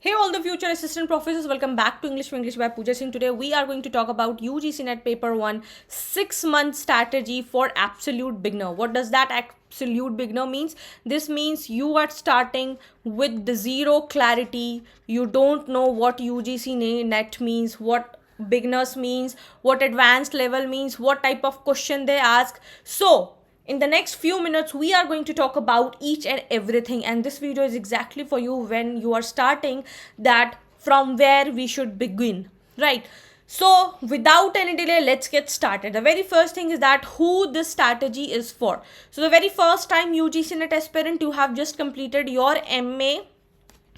Hey all the future assistant professors, welcome back to English for English by Pooja Singh. Today we are going to talk about UGC NET paper 1 6-month strategy for absolute beginner. What does that absolute beginner means? This means you are starting with the zero clarity. You don't know what UGC NET means, what beginners means, what advanced level means, what type of question they ask. So in the next few minutes we are going to talk about each and everything, and this video is exactly for you when you are starting that from where we should begin, right? So without any delay, let's get started. The very first thing is that who this strategy is for. So the very first time UGC NET aspirant, you have just completed your MA,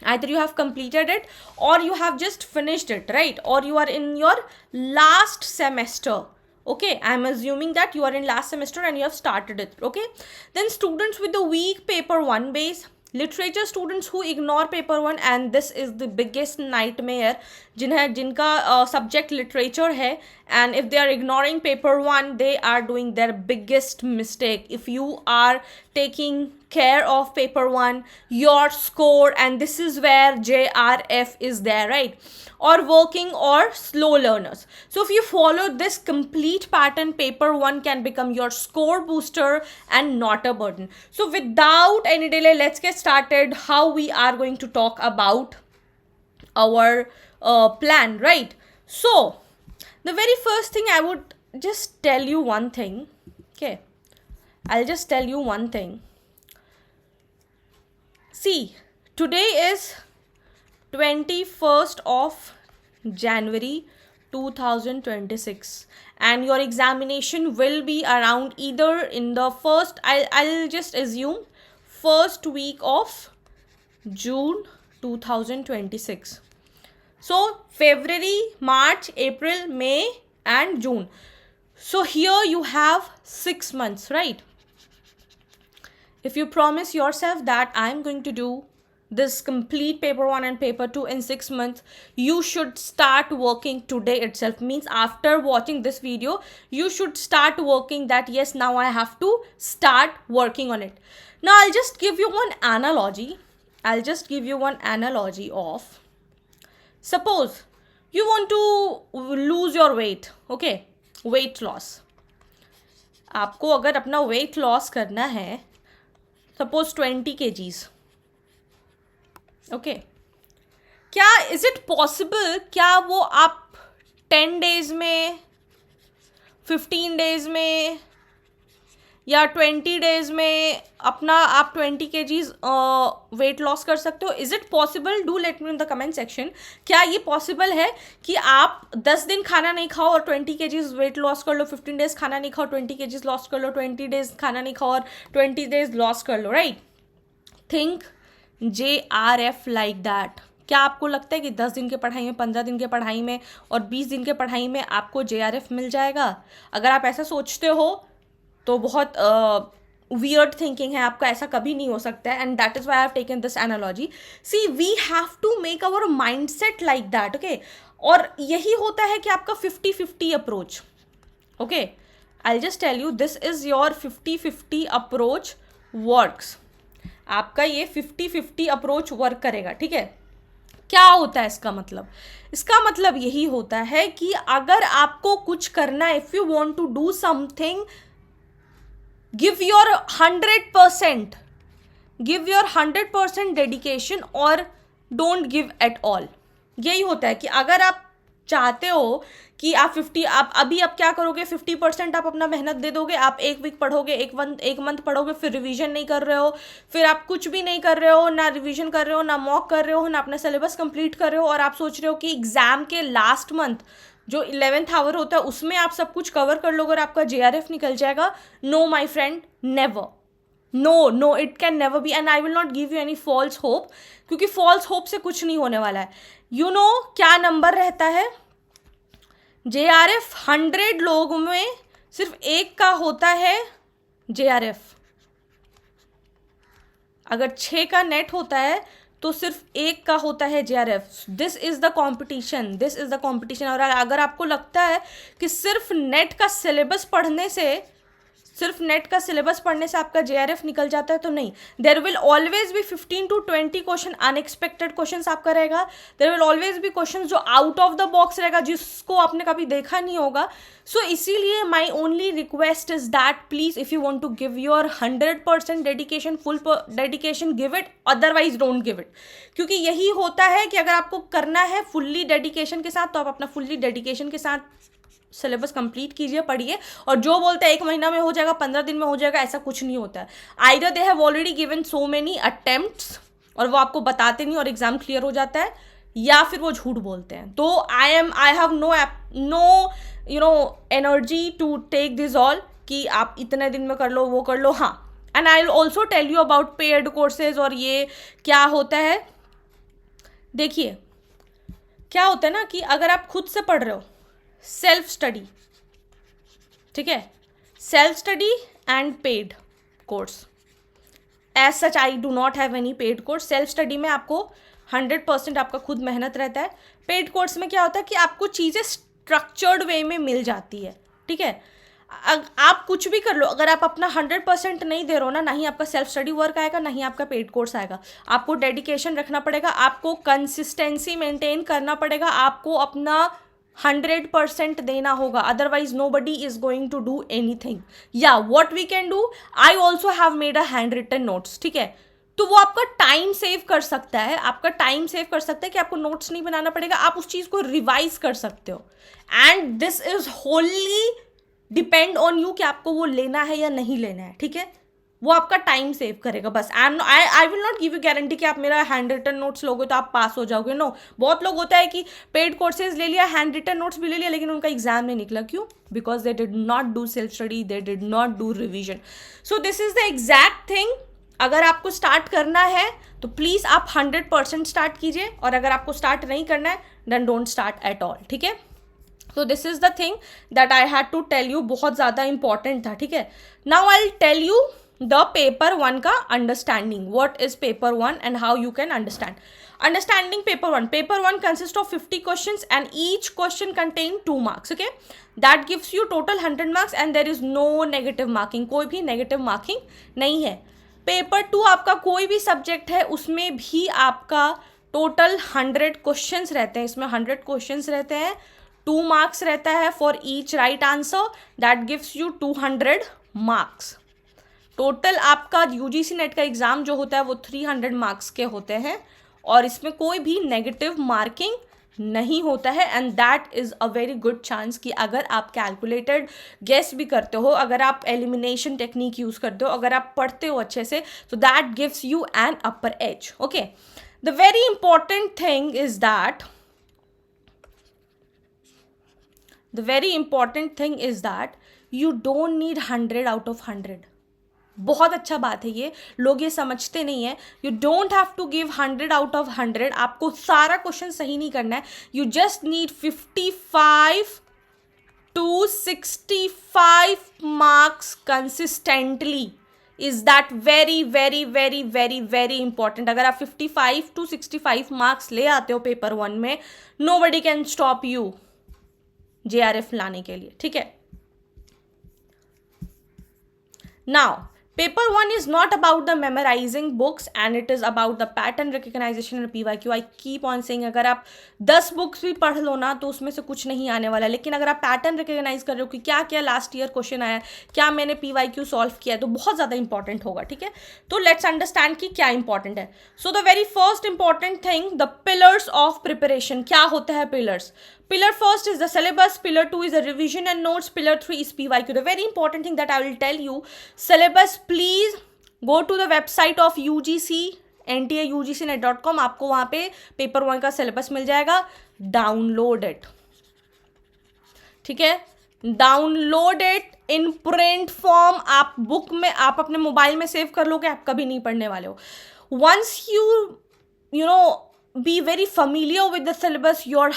either you have completed it or you have just finished it, right? Or you are in your last semester. Okay, I'm assuming that you are in last semester and you have started it. Okay, then students with the weak paper 1 base, literature students who ignore paper 1, and this is the biggest nightmare जिनका subject literature है, and if they are ignoring paper 1 they are doing their biggest mistake. If you are taking care of paper 1, your score, and this is where JRF is there, right? Or working or slow learners. So if you follow this complete pattern, paper 1 can become your score booster and not a burden. So without any delay, let's get started how we are going to talk about our plan, right? So the very first thing, I would just tell you one thing. Okay, I'll just tell you one thing. See, today is 21st of January 2026, and your examination will be around either in the first, I'll just assume first week of June 2026. So February, March, April, May and June. So here you have 6 months, right? If you promise yourself that I'm going to do this complete paper 1 and paper 2 in 6 months, you should start working today itself. Means after watching this video, you should start working that yes, now I have to start working on it. Now I'll just give you one analogy. Of, suppose you want to lose your weight, okay, weight loss. आपको अगर अपना weight loss करना है, suppose 20 kgs, okay, क्या is it possible, क्या वो आप 10 days में, 15 डेज में या 20 डेज में अपना आप 20 kgs वेट लॉस कर सकते हो? Is it possible? Do let me in the comment section. क्या ये पॉसिबल है कि आप 10 दिन खाना नहीं खाओ और 20 kgs वेट लॉस कर लो, 15 डेज खाना नहीं खाओ 20 kgs लॉस कर लो, 20 डेज खाना नहीं खाओ और 20 डेज लॉस कर लो, right? Think JRF like that. क्या आपको लगता है कि 10 दिन के पढ़ाई में, 15 दिन के पढ़ाई में और 20 दिन के पढ़ाई में आपको JRF मिल जाएगा? अगर आप ऐसा सोचते हो तो बहुत वियर्ड थिंकिंग है, आपका ऐसा कभी नहीं हो सकता है. And that is why I have taken this analogy. See, we have to make our mind set like that, okay? और यही होता है कि आपका 50-50 approach, okay? I just tell you, this is your 50-50 approach works. आपका ये 50-50 approach work करेगा, ठीक है? क्या होता है इसका मतलब? इसका मतलब यही होता है कि अगर आपको कुछ करना है, if you want to do something, give your 100%, give your 100% dedication और डोंट गिव एट ऑल. यही होता है कि अगर आप चाहते हो कि आप अभी आप क्या करोगे, 50% आप अपना मेहनत दे दोगे, आप एक वीक पढ़ोगे, एक मंथ पढ़ोगे, फिर रिवीजन नहीं कर रहे हो, फिर आप कुछ भी नहीं कर रहे हो, ना रिवीजन कर रहे हो, ना मॉक कर रहे हो, ना अपना सिलेबस कंप्लीट कर रहे हो, और आप सोच रहे हो कि एग्जाम के लास्ट मंथ जो 11th आवर होता है उसमें आप सब कुछ कवर कर लोगे और आपका JRF निकल जाएगा. No my friend, never. No, it can never be, and I will not give you any false hope, क्योंकि फॉल्स होप से कुछ नहीं होने वाला है. यू नो क्या नंबर रहता है? JRF 100 लोगों में सिर्फ एक का होता है JRF. अगर 6 का नेट होता है तो सिर्फ एक का होता है JRF. This is the competition. और अगर आपको लगता है कि सिर्फ नेट का सिलेबस पढ़ने से सिर्फ नेट का सिलेबस पढ़ने से आपका JRF निकल जाता है तो नहीं. There will always be 15 to 20 question unexpected question आपका रहेगा. There will always be question जो आउट ऑफ द बॉक्स रहेगा, जिसको आपने कभी देखा नहीं होगा. सो इसीलिए my only request is that please if you want to give your 100% dedication, full dedication, give it, otherwise don't give it. क्योंकि यही होता है कि अगर आपको करना है फुल्ली डेडिकेशन के साथ तो आप अपना फुल्ली डेडिकेशन के साथ सिलेबस कंप्लीट कीजिए, पढ़िए. और जो बोलते हैं 1 महीना में हो जाएगा, 15 दिन में हो जाएगा, ऐसा कुछ नहीं होता है. Either they have already given so many attempts और वो आपको बताते नहीं और एग्जाम क्लियर हो जाता है, या फिर वो झूठ बोलते हैं. तो I have no energy to take this all कि आप इतने दिन में कर लो, वो कर लो. हाँ, and I will also tell you about paid courses और ये क्या होता है. देखिए क्या होता है ना कि अगर आप खुद से पढ़ रहे हो, सेल्फ स्टडी, ठीक है, self study and paid course. As such I do not have any paid course. Self study में आपको 100% आपका खुद मेहनत रहता है. पेड कोर्स में क्या होता है कि आपको चीज़ें स्ट्रक्चर्ड वे में मिल जाती है, ठीक है. आप कुछ भी कर लो, अगर आप अपना 100% नहीं दे रहे हो ना ही आपका सेल्फ स्टडी वर्क आएगा, ना ही आपका पेड कोर्स आएगा. आपको डेडिकेशन रखना पड़ेगा, आपको कंसिस्टेंसी मेंटेन करना पड़ेगा, आपको अपना 100% देना होगा, otherwise nobody is going to do anything. या what we can do, I also have made a handwritten notes, ठीक है. तो वो आपका टाइम सेव कर सकता है, आपका टाइम सेव कर सकता है कि आपको नोट्स नहीं बनाना पड़ेगा, आप उस चीज़ को रिवाइज कर सकते हो. And this is Holi depend on you कि आपको वो लेना है या नहीं लेना है, ठीक है. वो आपका टाइम सेव करेगा बस. आई will not give you guarantee कि आप मेरा हैंड रिटन नोट्स लोगे तो आप पास हो जाओगे. नो, बहुत लोग होता है कि पेड कोर्सेज ले लिया, हैंड रिटन नोट्स भी ले लिया, लेकिन उनका एग्जाम नहीं निकला. क्यों? Because they did not do self study, they did not do revision. So this is the exact thing. अगर आपको स्टार्ट करना है तो प्लीज़ आप 100% स्टार्ट कीजिए, और अगर आपको स्टार्ट नहीं करना है then don't start at all, ठीक है. तो this is the thing that I had to tell you, बहुत ज़्यादा इंपॉर्टेंट था, ठीक है. Now I will tell you the paper 1 का understanding. What is paper 1 and how you can understand. Understanding paper 1. Paper 1 consists of 50 questions and each question contain 2 marks. Okay, that gives you total 100 marks and there is no negative marking. कोई भी negative marking नहीं है. Paper 2 आपका कोई भी subject है उसमें भी आपका टोटल 100 क्वेश्चंस रहते हैं. इसमें 100 क्वेश्चंस रहते हैं, 2 मार्क्स रहता है for each right answer. That gives you 200 marks. Total आपका UGC नेट का एग्ज़ाम जो होता है वो 300 मार्क्स के होते हैं और इसमें कोई भी नेगेटिव मार्किंग नहीं होता है. And that is a very good chance कि अगर आप कैलकुलेटेड गेस भी करते हो, अगर आप एलिमिनेशन टेक्निक यूज़ करते हो, अगर आप पढ़ते हो अच्छे से, तो that gives you an upper as. Okay, the very important thing is that you don't need 100 out of 100. बहुत अच्छा बात है ये, लोग ये समझते नहीं है. You don't have to give 100 out of 100. आपको सारा क्वेश्चन सही नहीं करना है. You just need 55 to 65 marks consistently. Is that very very very very very important. अगर आप 55 to 65 marks ले आते हो पेपर 1 में, nobody can stop you JRF लाने के लिए, ठीक है. Now, paper 1 is not about the memorizing books and it is about the pattern recognition and PYQ. I keep on saying, अगर आप 10 बुक्स भी पढ़ लो ना तो उसमें से कुछ नहीं आने वाला, लेकिन अगर आप पैटर्न रिकग्नाइज कर रहे हो कि क्या क्या लास्ट ईयर क्वेश्चन आया, क्या मैंने PYQ सॉल्व किया है, तो बहुत ज़्यादा इंपॉर्टेंट होगा, ठीक है. तो लेट्स अंडरस्टैंड कि क्या इंपॉर्टेंट है. सो the very first important thing, the pillars of preparation. क्या होता है pillars? Pillar first is the syllabus, pillar 2 is the revision and notes, pillar 3 is PYQ. The very important thing that I will tell you, syllabus, please go to the website of UGC, ntaugcnet.com. आपको वहाँ पे paper 1 का syllabus मिल जाएगा. Download it, ठीक है, download it in print form. आप book में, आप अपने मोबाइल में सेव कर लोगे, आप कभी नहीं पढ़ने वाले हो. Once you know be very familiar with the syllabus, your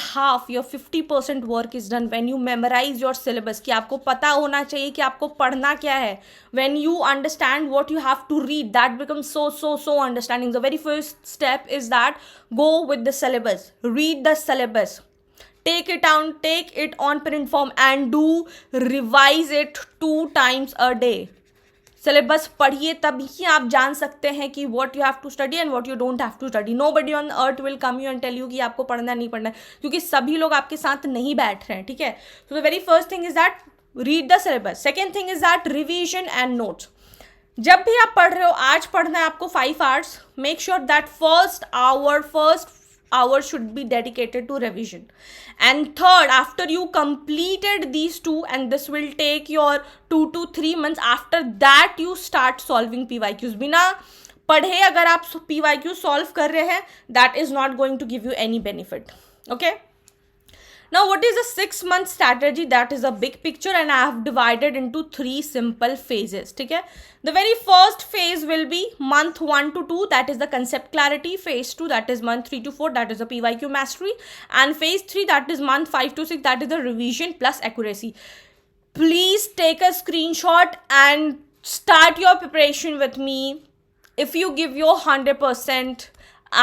50% work is done. When you memorize your syllabus, कि आपको पता होना चाहिए कि आपको पढ़ना क्या है. When you understand what you have to read, that becomes so understanding. The very first step is that go with the syllabus, read the syllabus, take it on print form and do revise it 2 times a day. Syllabus पढ़िए, तभी आप जान सकते हैं कि what you have to study and what you don't have to study. Nobody on earth will come you and tell you कि आपको पढ़ना नहीं पढ़ना है, क्योंकि सभी लोग आपके साथ नहीं बैठ रहे हैं. ठीक है. सो the very first thing is that read the syllabus. Second thing is that revision and notes. जब भी आप पढ़ रहे हो, आज पढ़ना है आपको 5 hours, make sure that first hour should be dedicated to revision. And third, after you completed these 2, and this will take your 2 to 3 months, after that you start solving PYQs. बिना पढ़े अगर आप PYQ solve कर रहे हैं, that is not going to give you any benefit. Okay. Now, what is the 6-month strategy? That is a big picture, and I have divided into 3 simple phases. ठीक है. The very first phase will be month 1 to 2, that is the concept clarity. Phase 2, that is month 3 to 4, that is the PYQ mastery. And phase 3, that is month 5 to 6, that is the revision plus accuracy. Please take a screenshot and start your preparation with me. If you give your 100%,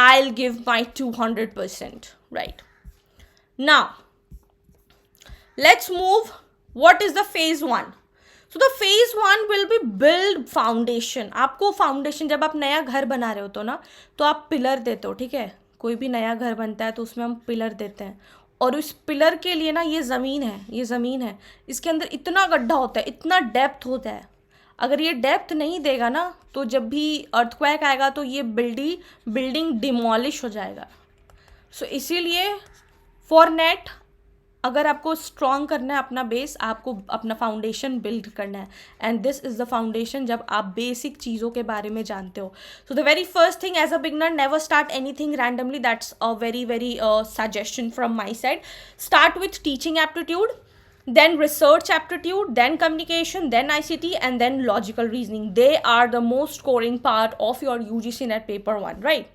I'll give my 200%. Right. Now, let's move. What is the phase 1? So the phase 1 will be build foundation. आपको foundation, जब आप नया घर बना रहे हो तो ना, तो आप पिलर देते हो. ठीक है. कोई भी नया घर बनता है तो उसमें हम पिलर देते हैं, और उस पिलर के लिए ना ये ज़मीन है, इसके अंदर इतना गड्ढा होता है, इतना डेप्थ होता है. अगर ये डेप्थ नहीं देगा ना, तो जब भी अर्थक्वेक आएगा तो ये बिल्डिंग डिमोलिश हो जाएगा. सो इसीलिए फॉर नेट, अगर आपको स्ट्रॉन्ग करना है अपना बेस, आपको अपना फाउंडेशन बिल्ड करना है, and this is the foundation जब आप बेसिक चीज़ों के बारे में जानते हो. So the very first thing, as a beginner, never start anything randomly. That's a very suggestion from my side. Start with teaching aptitude, then research aptitude, then communication, then ICT, and then logical reasoning. They are the most scoring part of your UGC NET paper 1, right?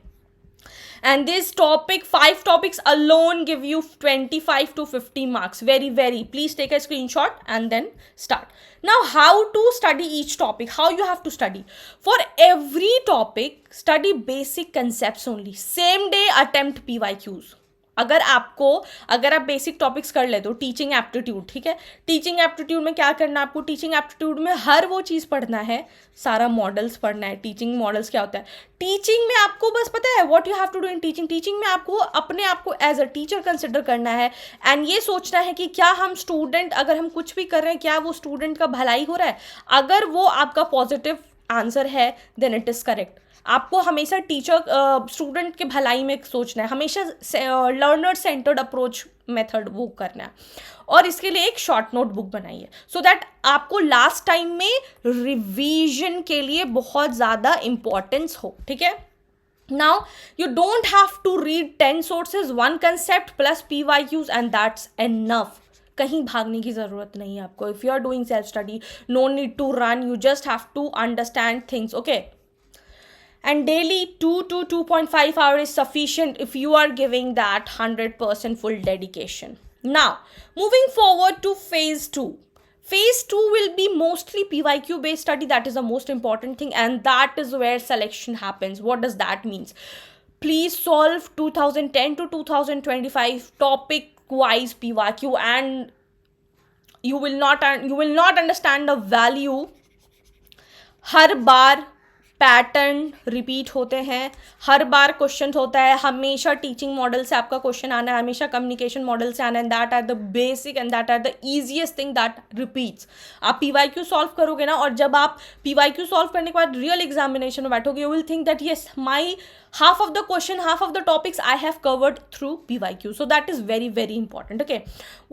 And this 5 topics alone give you 25 to 50 marks. Very, please take a screenshot and then start. Now, how to study each topic, how you have to study. For every topic, study basic concepts only. Same day attempt PYQs. अगर आप basic topics कर लेते हो, teaching aptitude. ठीक है. Teaching aptitude में क्या करना है आपको? टीचिंग एप्टीट्यूड में हर वो चीज़ पढ़ना है, सारा मॉडल्स पढ़ना है. टीचिंग मॉडल्स क्या होता है? टीचिंग में आपको बस पता है what you have to do in teaching में आपको अपने आप को एज अ टीचर कंसिडर करना है, एंड ये सोचना है कि क्या हम स्टूडेंट, अगर हम कुछ भी कर रहे हैं, क्या वो स्टूडेंट का भलाई हो रहा है. अगर वो आपका पॉजिटिव आंसर है, देन इट इज़ करेक्ट. आपको हमेशा स्टूडेंट के भलाई में सोचना है, हमेशा लर्नर सेंटर्ड अप्रोच मेथड वो करना है, और इसके लिए एक शॉर्ट नोटबुक बनाइए, सो दैट आपको लास्ट टाइम में रिवीजन के लिए बहुत ज़्यादा इंपॉर्टेंस हो. ठीक है. Now, you don't have to read 10 sources, 1 concept plus PYQs, and that's enough. कहीं भागने की ज़रूरत नहीं है आपको. If you are doing self study, no need to run, you just have to understand things. Okay. And daily 2 to 2.5 hours is sufficient if you are giving that 100% full dedication. Now, moving forward to phase 2. Phase 2 will be mostly PYQ based study. That is the most important thing, and that is where selection happens. What does that mean? Please solve 2010 to 2025 topic wise PYQ, and you will not understand the value. Her bar pattern repeat होते हैं, हर बार question होता है, हमेशा teaching model से आपका question आना है, हमेशा कम्युनिकेशन मॉडल से आना है. That are the basic and that are the easiest thing that repeats. आप PYQ सॉल्व करोगे ना, और जब आप PYQ सॉल्व करने के बाद रियल एग्जामिनेशन में बैठोगे, you will think that yes, my half of the question, half of the topics I have covered through PYQ. So that is very important. Okay,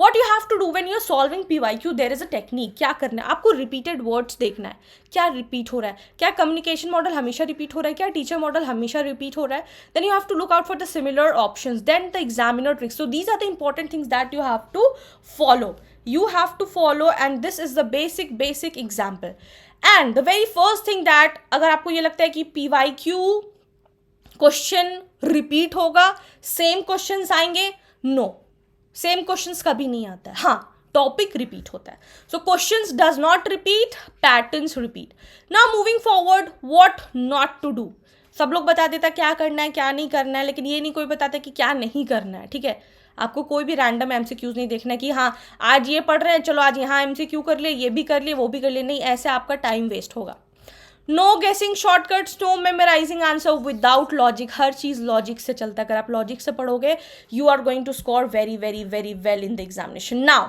what you have to do when you're solving PYQ, there is a technique. क्या करना है आपको? repeated words देखना है, क्या repeat हो रहा है, क्या कम्युनिकेशन मॉडल हमेशा रिपीट हो रहा है, क्या टीचर मॉडल हमेशा रिपीट हो रहा है. then you have to look out for the similar options, then the examiner tricks. So these are the important things that you have to follow. And this is the basic example. And the very first thing that, अगर आपको ये लगता है कि PYQ question repeat होगा, same questions आएंगे, no, same questions कभी नहीं आता है. हाँ, टॉपिक रिपीट होता है. So questions does not repeat, patterns repeat. Now moving forward, what not to do. सब लोग बता देता क्या करना है क्या नहीं करना है, लेकिन ये नहीं कोई बताता कि क्या नहीं करना है. ठीक है. आपको कोई भी रैंडम MCQs नहीं देखना कि हाँ आज ये पढ़ रहे हैं, चलो आज यहाँ MCQ कर लिए, ये भी कर लिए, वो भी कर लिए, नहीं, ऐसे आपका टाइम वेस्ट होगा. No guessing shortcuts, no memorising answer without logic. हर चीज़ लॉजिक से चलता है. अगर आप लॉजिक से पढ़ोगे you are going to score very very very well in the examination. Now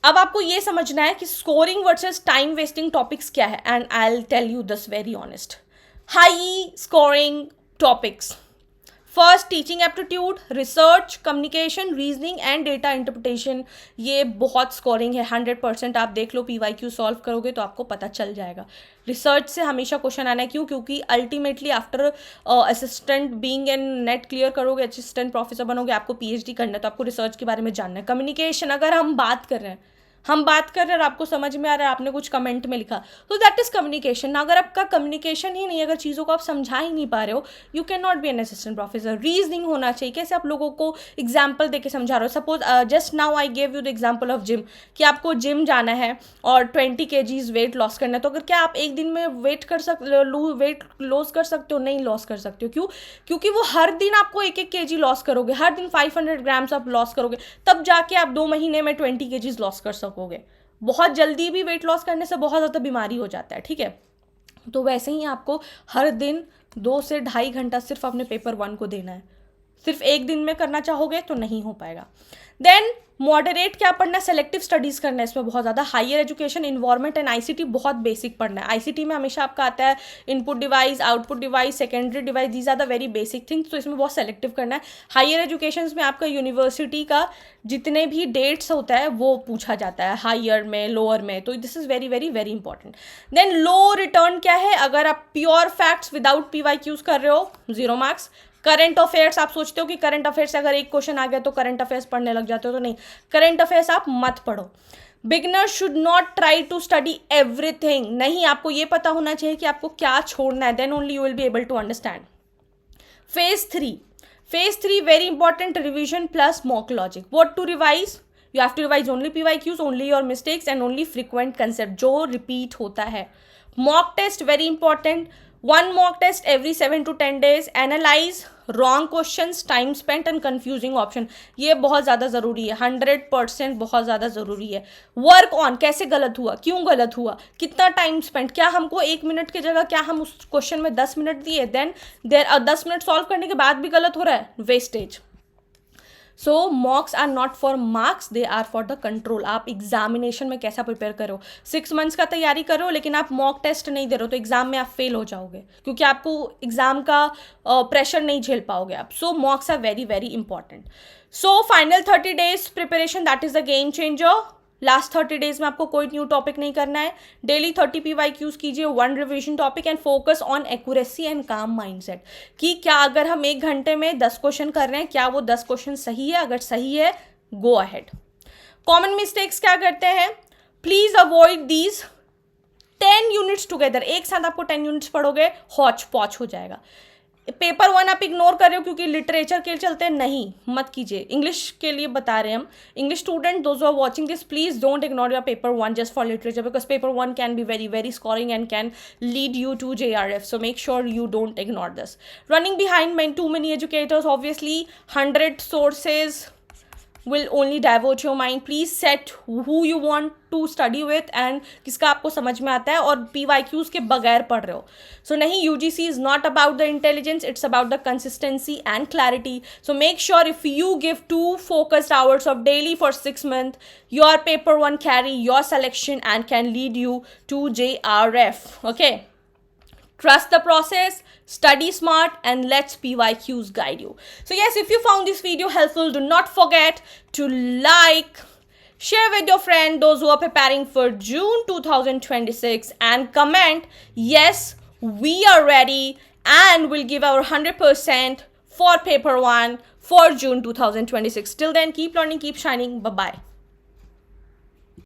अब आपको ये समझना है कि scoring versus time wasting topics क्या है, and I will tell you this very honest. High scoring topics, first teaching aptitude, research, communication, reasoning and data interpretation. ये बहुत स्कोरिंग है. 100% आप देख लो, PYQ सॉल्व करोगे तो आपको पता चल जाएगा. रिसर्च से हमेशा क्वेश्चन आना है. क्यों? क्योंकि ultimately after assistant being an net clear करोगे, असिस्टेंट प्रोफेसर बनोगे, आपको PhD करना है, तो आपको रिसर्च के बारे में जानना है. कम्युनिकेशन, अगर हम बात कर रहे हैं और आपको समझ में आ रहा है, आपने कुछ कमेंट में लिखा, तो दैट इज कम्युनिकेशन. अगर आपका कम्युनिकेशन ही नहीं, अगर चीज़ों को आप समझा ही नहीं पा रहे हो, you can not be an assistant professor. Reasoning होना चाहिए. कैसे आप लोगों को एग्जाम्पल देके समझा रहे हो. Suppose just now I gave you the example of gym, कि आपको जिम जाना है और 20 kgs वेट लॉस करना है. तो अगर क्या आप एक दिन में वेट लॉस कर सकते हो? नहीं लॉस कर सकते हो. क्यों? क्योंकि वो हर दिन आपको 1-1 kg लॉस करोगे, हर दिन 500 ग्राम्स आप लॉस करोगे, तब जाके आप 2 महीने में 20 kgs लॉस कर सकोगे. बहुत जल्दी भी वेट लॉस करने से बहुत ज़्यादा बीमारी हो जाता है. ठीक है, तो वैसे ही आपको हर दिन 2 से 2.5 घंटा सिर्फ अपने पेपर 1 को देना है. सिर्फ एक दिन में करना चाहोगे तो नहीं हो पाएगा. देन मॉडरेट क्या पढ़ना है? सेलेक्टिव स्टडीज़ करना है इसमें बहुत ज़्यादा. Higher education, environment and ICT बहुत बेसिक पढ़ना है. ICT में हमेशा आपका आता है input device, output device, secondary device, these are the very basic things. तो इसमें बहुत सेलेक्टिव करना है. हायर एजुकेशन में आपका यूनिवर्सिटी का जितने भी डेट्स होता है वो पूछा जाता है, हायर में, लोअर में. तो this is very very very important. Then low return क्या है? अगर आप प्योर फैक्ट्स विदाउट PYQs कर रहे हो, 0 मार्क्स. करंट अफेयर्स, आप सोचते हो कि करंट अफेयर्स से अगर एक क्वेश्चन आ गया तो करंट अफेयर्स पढ़ने लग जाते हो, तो नहीं, करंट अफेयर्स आप मत पढ़ो. Beginner should not try to study everything. नहीं, आपको ये पता होना चाहिए कि आपको क्या छोड़ना है. Then only you will be able to understand. Phase 3 very important, revision plus mock logic. What to revise? You have to revise only PYQs, only your mistakes and only frequent concept जो repeat होता है. Mock test very important. 1 mock test every 7 to 10 days. Analyze wrong questions, time spent and confusing option. ये बहुत ज़्यादा ज़रूरी है. 100% बहुत ज़्यादा ज़रूरी है. वर्क ऑन, कैसे गलत हुआ, क्यों गलत हुआ, कितना टाइम स्पेंड, क्या हमको 1 मिनट की जगह क्या हम उस क्वेश्चन में 10 मिनट दिए, देन 10 मिनट सॉल्व करने के बाद भी गलत हो रहा है, wastage. So mocks are not for marks, they are for the control. आप एग्जामिनेशन में कैसा प्रिपेयर करो. 6 मंथ्स का तैयारी करो लेकिन आप मॉक टेस्ट नहीं दे रहे हो तो एग्जाम में आप फेल हो जाओगे, क्योंकि आपको एग्जाम का प्रेशर नहीं झेल पाओगे आप. So mocks are very very important. So final 30 days preparation, that is the game changer. Last 30 days में आपको कोई न्यू टॉपिक नहीं करना है. डेली 30 PYQs कीजिए, 1 revision topic and focus on accuracy and काम माइंडसेट. कि क्या अगर हम 1 घंटे में 10 क्वेश्चन कर रहे हैं, क्या वो 10 क्वेश्चन सही है? अगर सही है, गो अहेड. कॉमन मिस्टेक्स क्या करते हैं? Please avoid these 10 units together. एक साथ आपको 10 यूनिट्स पढ़ोगे, हॉच पॉच हो जाएगा. पेपर 1 आप इग्नोर कर रहे हो क्योंकि लिटरेचर के चलते, नहीं, मत कीजिए. इंग्लिश के लिए बता रहे हैं हम. English student, those are watching this, please don't ignore your paper 1 just for literature, because paper 1 can be very very scoring and can lead you to JRF. So make sure you don't ignore this. Running behind too many educators, obviously 100 sources will only divert your mind. Please set who you want to study with and किसका आपको समझ में आता है और PYQs के बगैर पढ़ रहे हो. So नहीं, UGC is not about the intelligence, it's about the consistency and clarity. So make sure if you give 2 focused hours of daily for 6 months, your paper 1 carry your selection and can lead you to JRF. Okay. Trust the process, study smart, and let's PYQs guide you. So yes, if you found this video helpful, do not forget to like, share with your friend, those who are preparing for June 2026, and comment, yes, we are ready, and we'll give our 100% for paper 1 for June 2026. Till then, keep learning, keep shining. Bye-bye.